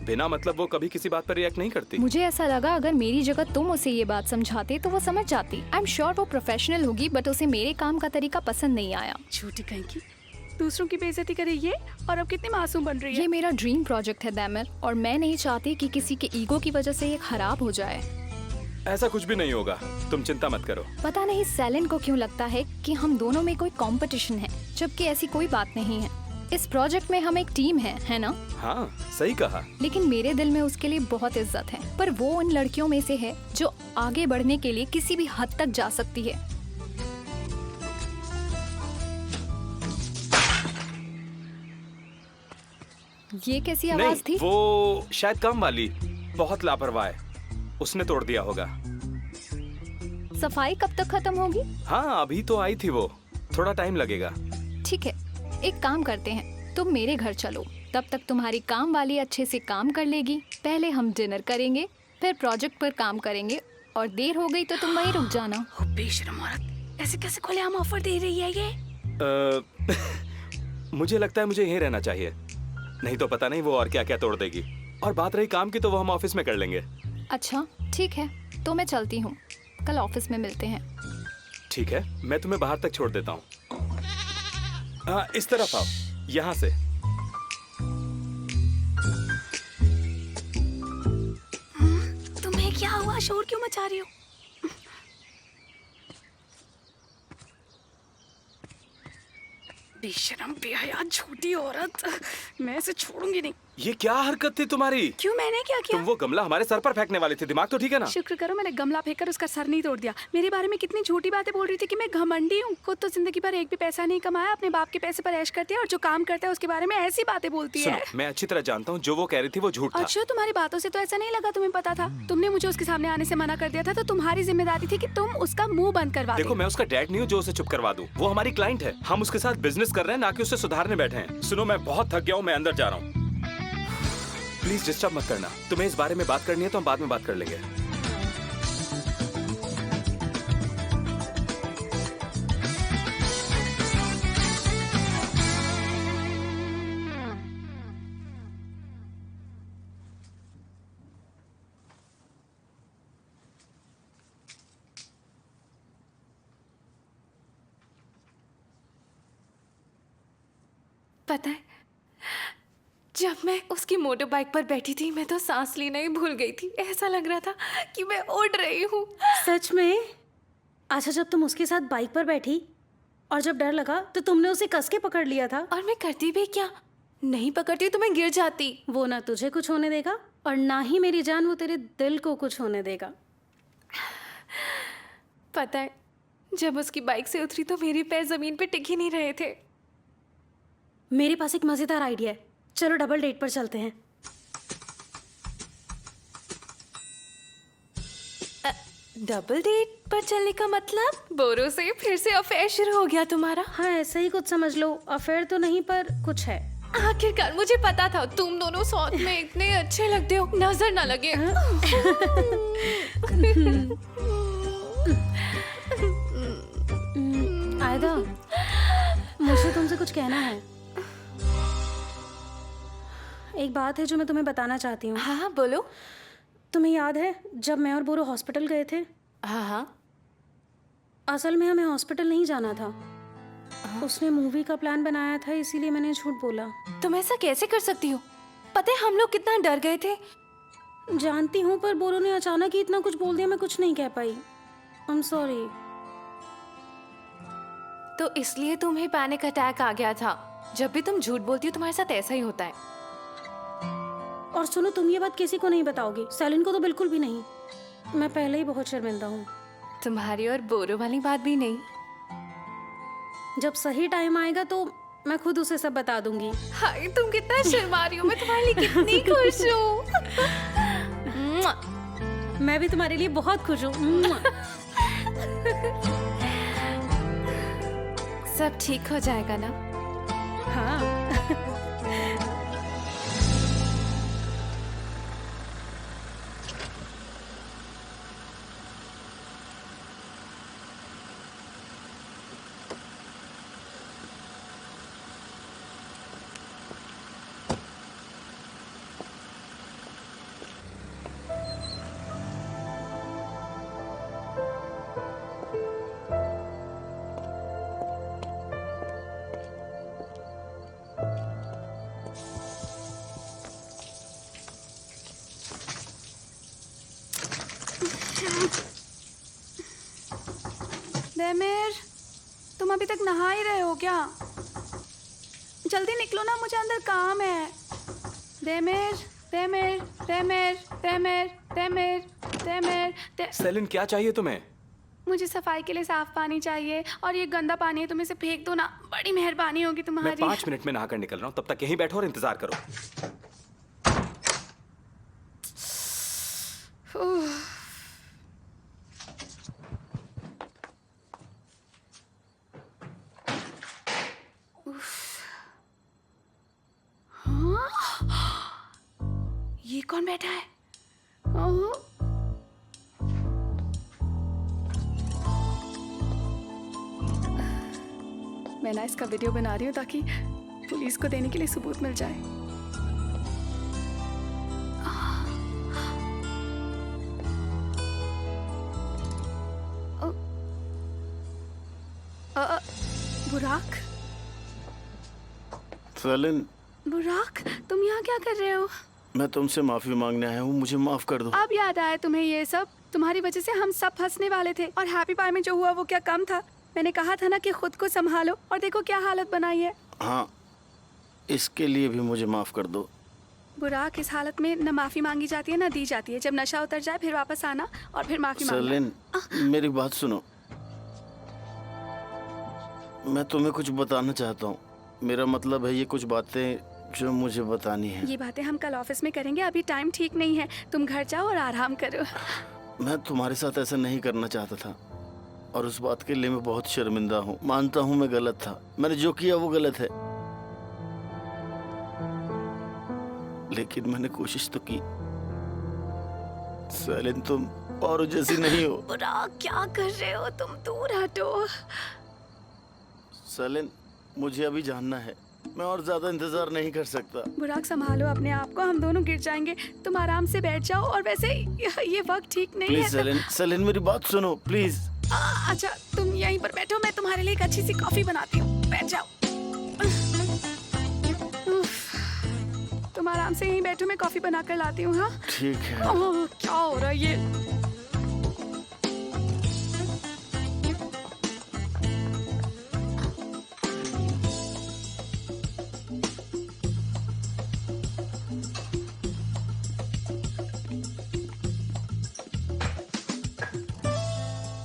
बिना मतलब वो कभी किसी बात पर रिएक्ट नहीं करती। मुझे ऐसा लगा अगर मेरी जगह तुम उसे ये बात समझाते तो वो समझ जाती। आई एम श्योर वो प्रोफेशनल होगी, बट उसे मेरे काम का तरीका पसंद नहीं आया। झूठी कहीं की, दूसरों की बेइज्जती करे ये, और अब कितनी मासूम बन रही है। ये मेरा ड्रीम प्रोजेक्ट है देमिर, और मैं नहीं चाहती कि किसी के ईगो की वजह से ये खराब हो जाए। ऐसा कुछ भी नहीं होगा, तुम चिंता मत करो। पता नहीं सेलिन को क्यों लगता है कि हम दोनों में कोई कंपटीशन है, जबकि ऐसी कोई बात नहीं है। इस प्रोजेक्ट में हम एक टीम है ना? हाँ, सही कहा। लेकिन मेरे दिल में उसके लिए बहुत इज्जत है, पर वो उन लड़कियों में से है जो आगे बढ़ने के लिए किसी भी हद तक जा सकती है। ये कैसी आवाज नहीं, थी? वो शायद काम वाली बहुत लापरवाह है, उसने तोड़ दिया होगा। सफाई कब तक खत्म होगी? हाँ, अभी तो आई थी वो, थोड़ा टाइम लगेगा। ठीक है, एक काम करते हैं, तुम मेरे घर चलो, तब तक तुम्हारी काम वाली अच्छे से काम कर लेगी। पहले हम डिनर करेंगे, फिर प्रोजेक्ट पर काम करेंगे, और देर हो गई तो तुम वहीं रुक जाना। बेशरम औरत, ऐसे कैसे खुलेआम ऑफर दे रही है ये? मुझे लगता है मुझे यहीं रहना चाहिए, नहीं तो पता नहीं वो और क्या क्या तोड़ देगी। और बात रही काम की तो वो हम ऑफिस में कर लेंगे। अच्छा ठीक है, तो मैं चलती हूँ, कल ऑफिस में मिलते हैं। ठीक है, मैं तुम्हें बाहर तक छोड़ देता हूँ। इस तरफ आओ, यहाँ से। शोर क्यों मचा रही हो? बेशरम, बेहया, झूठी औरत, मैं इसे छोड़ूंगी नहीं। ये क्या हरकत थी तुम्हारी? क्यों, मैंने क्या किया? तुम वो गमला हमारे सर पर फेंकने वाले थे, दिमाग तो ठीक है ना? शुक्र करो मैंने गमला फेंककर उसका सर नहीं तोड़ दिया। मेरे बारे में कितनी झूठी बातें बोल रही थी कि मैं घमंडी हूँ। खुद तो जिंदगी भर एक भी पैसा नहीं कमाया, अपने बाप के पैसे पर ऐश करती है, और जो काम करता है उसके बारे में ऐसी बातें बोलती सुनो, है। मैं अच्छी तरह जानता हूँ जो वो कह रही थी वो झूठ था। अच्छा, तुम्हारी बातों से तो ऐसा नहीं लगा तुम्हें पता था। तुमने मुझे उसके सामने आने से मना कर दिया था, तो तुम्हारी जिम्मेदारी थी कि तुम उसका मुंह बंद करवा दो। देखो, मैं उसका डैड नहीं हूँ जो उसे चुप करवा दूं। वो हमारी क्लाइंट है, हम उसके साथ बिजनेस कर रहे हैं, ना कि उसे सुधारने बैठे हैं। सुनो, मैं बहुत थक गया हूँ, मैं अंदर जा रहा हूँ। प्लीज डिस्टर्ब मत करना। तुम्हें इस बारे में बात करनी है तो हम बाद में बात कर लेंगे। पता है, जब मैं उसकी मोटर बाइक पर बैठी थी मैं तो सांस लेना ही भूल गई थी। ऐसा लग रहा था कि मैं उड़ रही हूँ। सच में? अच्छा, जब तुम उसके साथ बाइक पर बैठी और जब डर लगा तो तुमने उसे कस के पकड़ लिया था। और मैं करती भी क्या, नहीं पकड़ती तो मैं गिर जाती। वो ना तुझे कुछ होने देगा और ना ही मेरी जान वो तेरे दिल को कुछ होने देगा। पता है, जब उसकी बाइक से उतरी तो मेरे पैर जमीन पे टिक ही नहीं रहे थे। मेरे पास एक मजेदार आइडिया है, चलो डबल डेट पर चलते हैं। डबल डेट पर चलने का मतलब? बोरो से फिर से अफेयर शुरू हो गया तुम्हारा? हाँ, ऐसा ही कुछ समझ लो। अफेयर तो नहीं पर कुछ है। आखिरकार मुझे पता था तुम दोनों साथ में इतने अच्छे लगते हो, नजर ना लगे। आयदा, मुझे तुमसे कुछ कहना है। एक बात है जो मैं तुम्हें बताना चाहती हूँ। हाँ हाँ, बोलो। तुम्हें याद है जब मैं और बोरो हॉस्पिटल गए थे? हाँ हाँ। असल में हमें हॉस्पिटल नहीं जाना था। उसने मूवी का प्लान बनाया था, इसीलिए मैंने झूठ बोला। तुम ऐसा कैसे कर सकती हो? पता है हम लोग कितना डर गए थे। जानती हूँ, पर बोरो ने अचानक ही इतना कुछ बोल दिया, मैं कुछ नहीं कह पाई। I am sorry. तो इसलिए तुम्हें पैनिक अटैक आ गया था। जब भी तुम झूठ बोलती हो तुम्हारे साथ ऐसा ही होता है। और सुनो, तुम ये बात किसी को नहीं बताओगी, सेलिन को तो बिल्कुल भी नहीं। मैं पहले ही बहुत शर्मिंदा हूँ। तुम्हारी और बोरो वाली बात भी नहीं। जब सही टाइम आएगा तो मैं खुद उसे सब बता दूंगी। हाय, तुम कितना शर्मा रही हो, मैं तुम्हारे लिए कितनी खुश हूँ। मैं भी तुम्हारे लिए बहुत खुश हूँ। सब ठीक हो जाएगा ना? हाँ। देमिर, तुम अभी तक नहा ही रहे हो क्या? जल्दी निकलो ना, मुझे अंदर काम है। देमिर, देमिर, देमिर, देमिर, देमिर, देमिर। सेलिन, क्या चाहिए तुम्हें? मुझे सफाई के लिए साफ पानी चाहिए, और ये गंदा पानी है, तुम इसे फेंक दो ना, बड़ी मेहरबानी होगी मैं तुम्हारी। 5 मिनट में नहाकर निकल रहा हूँ, तब तक यहीं बैठो और इंतजार करो। ये कौन बैठा है? ओह, मैं ना इसका वीडियो बना रही हूँ ताकि पुलिस को देने के लिए सबूत मिल जाए। बुराक, सेलिन, बुराक, तुम यहाँ क्या कर रहे हो? मैं तुमसे माफी मांगने आया हूँ, मुझे माफ कर दो। अब याद आया तुम्हें ये सब? तुम्हारी वजह से हम सब फंसने वाले थे और हैप्पी पाई में जो हुआ वो क्या कम था। मैंने कहा था ना कि खुद को संभालो और देखो क्या हालत बनाई है। हाँ, इसके लिए भी मुझे माफ कर दो। बुराक, इस हालत में न माफी मांगी जाती है न दी जाती है। जब नशा उतर जाए फिर वापस आना और फिर माफी मांगना। सेलिन, मेरी बात सुनो। मैं तुम्हें कुछ बताना चाहता हूँ। मेरा मतलब है ये कुछ बातें जो मुझे बतानी है। ये बातें हम कल ऑफिस में करेंगे, अभी टाइम ठीक नहीं है। तुम घर जाओ और आराम करो। मैं तुम्हारे साथ ऐसा नहीं करना चाहता था और उस बात के लिए मैं बहुत शर्मिंदा हूँ। मानता हूँ मैं गलत था, मैंने जो किया वो गलत है, लेकिन मैंने कोशिश तो की। सेलिन, तुम और जैसी नहीं हो। बुराक, क्या कर रहे हो तुम? दूर हटो। सेलिन, मुझे अभी जानना है, मैं और ज्यादा इंतजार नहीं कर सकता। बुराक, संभालो अपने आप को, हम दोनों गिर जाएंगे। तुम आराम से बैठ जाओ। और वैसे ये वक्त ठीक नहीं प्लीज है। सेलिन, सेलिन मेरी बात सुनो प्लीज। अच्छा, तुम यहीं पर बैठो, मैं तुम्हारे लिए एक अच्छी सी कॉफी बनाती हूँ। बैठ जाओ। तुम आराम से यहीं बैठो, मैं कॉफी बनाकर लाती हूँ। हाँ ठीक है। ओह, क्या हो रहा है ये?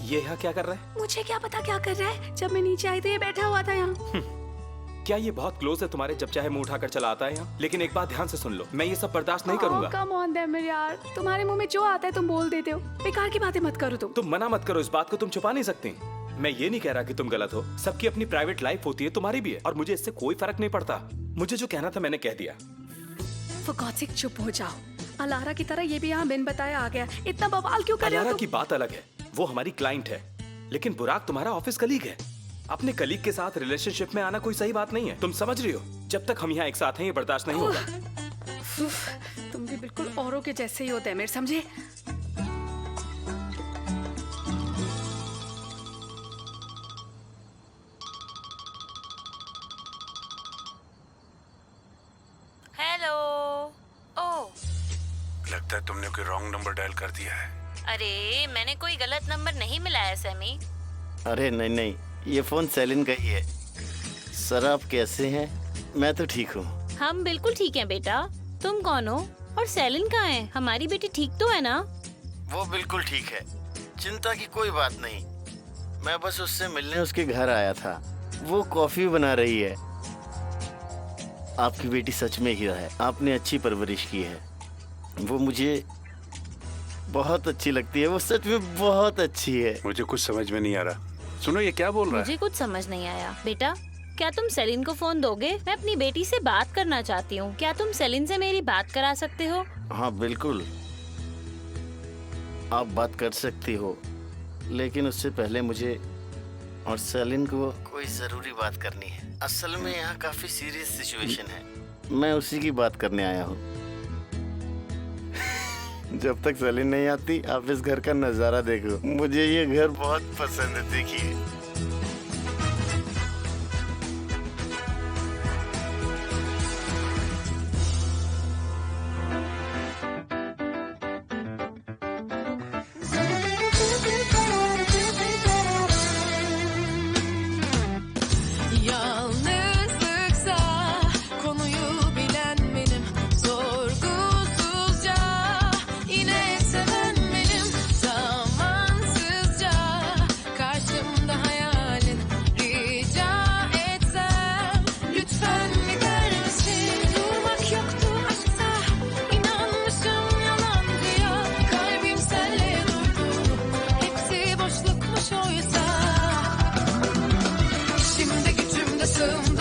ये यहाँ क्या कर रहा है? मुझे क्या पता क्या कर रहा है। जब मैं नीचे आई तो ये बैठा हुआ था यहाँ। क्या ये बहुत क्लोज है तुम्हारे? जब चाहे मुंह उठाकर चला आता है यहाँ। लेकिन एक बात ध्यान से सुन लो, मैं ये सब बर्दाश्त नहीं करूंगा। कम ऑन देमिर यार, तुम्हारे मुंह में जो आता है तुम बोल देते हो। बेकार की बातें मत करो। तुम मना मत करो, इस बात को तुम छुपा नहीं सकती। मैं ये नहीं कह रहा कि तुम गलत हो, सबकी अपनी प्राइवेट लाइफ होती है, तुम्हारी भी है, और मुझे इससे कोई फर्क नहीं पड़ता। मुझे जो कहना था मैंने कह दिया। For God's sake, चुप हो जाओ। अलारा की तरह ये भी यहाँ बिन बताया आ गया। इतना बवाल क्यों कर रहे हो अलारा तुम? की बात अलग है, वो हमारी क्लाइंट है, लेकिन बुराक तुम्हारा ऑफिस कलीग है। अपने कलीग के साथ रिलेशनशिप में आना कोई सही बात नहीं है, तुम समझ रही हो? जब तक हम यहाँ एक साथ हैं ये बर्दाश्त नहीं होगा। तुम भी बिल्कुल औरों के जैसे ही होते हैं, मेरे समझे? हेलो। ओह, लगता है तुमने कोई रॉन्ग नंबर डायल कर दिया है। अरे मैंने कोई गलत नंबर नहीं मिलाया सैमी। अरे नहीं नहीं, ये फोन सेलिन का ही है। सर आप कैसे हैं? मैं तो ठीक हूँ। हम बिल्कुल ठीक हैं बेटा। तुम कौन हो और सेलिन कहाँ है? हमारी बेटी ठीक तो है ना? वो बिल्कुल ठीक है, चिंता की कोई बात नहीं। मैं बस उससे मिलने उसके घर आया था। वो कॉफी बना रही है। आपकी बेटी सच में हीरा है, आपने अच्छी परवरिश की है। वो मुझे बहुत अच्छी लगती है, वो सच में बहुत अच्छी है। मुझे कुछ समझ में नहीं आ रहा। सुनो ये क्या बोल रहा है? मुझे कुछ समझ नहीं आया। बेटा, क्या तुम सेलिन को फोन दोगे? मैं अपनी बेटी से बात करना चाहती हूँ। क्या तुम सेलिन से मेरी बात करा सकते हो? हाँ बिल्कुल, आप बात कर सकती हो, लेकिन उससे पहले मुझे और सेलिन को कोई जरूरी बात करनी है। असल में यहाँ काफी सीरियस सिचुएशन है, मैं उसी की बात करने आया हूँ। जब तक सेलिन नहीं आती आप इस घर का नजारा देखो। मुझे ये घर बहुत पसंद है, देखिए। Yalnızlıksa konuyu bilen benim, sorgusuzca yine seven benim, zamansızca karşımda hayalin, rica etsem lütfen gider misin? Durmak yoktu aşkta, inanmışım yalancıya, kalbim senle durdu, hepsi boşlukmuş oysa. Şimdi gücümde sığım